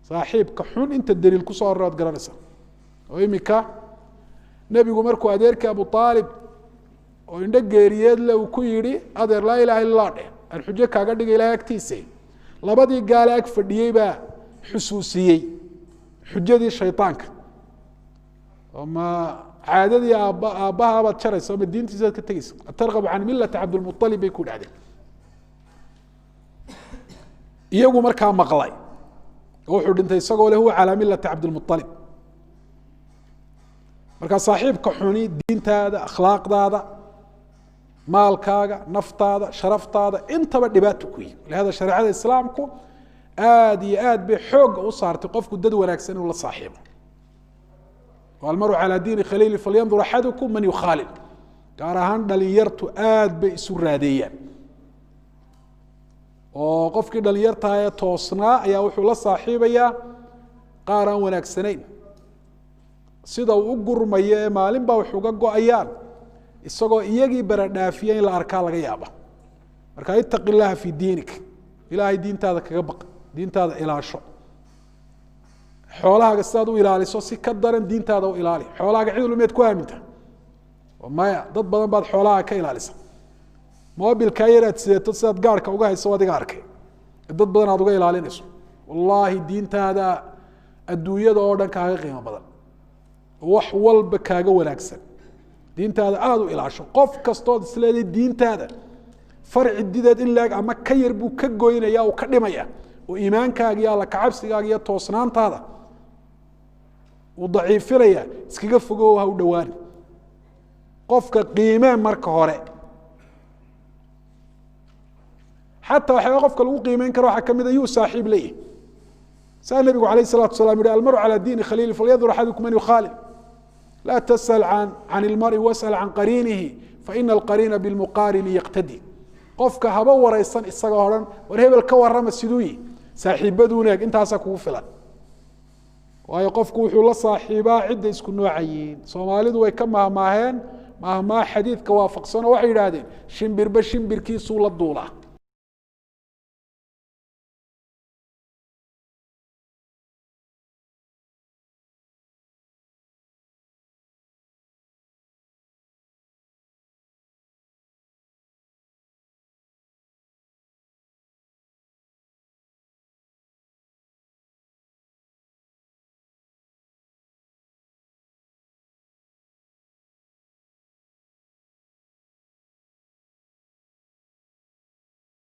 saaxiibka xun inta daliil ku soo arood garanaysa oo imika nabigu markuu adeerkii Abu Talib oo indho geeriyeed la uu ku yiri adeer la ilaaha illa Allah aan xujo kaaga dhigay ilaahay agtiisa labadii gaal ag fadhiyay baa xusuusiyay xujadii shaytaanka وما عادتي أباها بتشرس وما الدين تزاد كتجس ترغب عن ملة عبد المطلب يكون عادل يجو مركها مقلاي وحد انت يسقوا له على ملة عبد المطلب مركها صاحب كحوني دين هذا أخلاق هذا مال كاغا نفط هذا شرفت هذا انت بدبات كوي لهذا شريعة الإسلامكم آدي بحق وصارت تقف قدد وناكسن ولا صاحبه والمرء على دين خليل فلينظر أحدكم من يخالل كارهان دليرت بإسر راديا وقفك دليرت هي توصنا يا وحول صاحبيا قارا وناكسنين سيدا وقر مية مالين با وحوقا أيان isagoo iyagii baradhaafiyay la arkaa laga yaaba marka ittaqi ilaaha fi diinik ilaahay diintaada kaga baq diintaada ilaasho xoolahaaga sidaad u ilaaliso si ka daran diintaada u ilaali xoolahaaga cid lumeed ku aaminta maya dad badan baad xoolaha ka ilaalisa moobilka yaraad sideeto sidaad gaarka uga hayso adiga arkay dad badan aad uga ilaalinayso wallahi diintaada adduunyada oo dhan kaaga qiimo badan wax walba kaaga wanaagsan diintaada aad u ilaasho qof kastood isleeday diintaada farci dideed in laag ama ka yar buu ka gooynaya oo ka dhimaya oo iimaankaaga iyo alla kacabsigaaga iyo toosnaantaada uu daciifinaya iskaga fogow ha u dhawaan qofka qiimee marka hore حتى وحياه قفك لو قيمين كره waxa kamid ayuu saaxiib leeyahay saa nabigu kaleey salaatu salaam yiri almaru ala diin khalil falyadhur ahadukum man yukhalil la tasal an almar'i wasal an qarinihi fa in alqarin bil muqarin yaqtadi qofka haba waraysan isaga horan war hebel ka warama siduuyi saaxiibaduna intaas ku filan waayo qofku wuxuu la saaxiibaa cid isku noocayiin Soomaalidu way ka mahmaaheen mahmaa xadiidka waafaqsan oo waxay yiraahdeen shimbirba shimbirkiisu la duulaa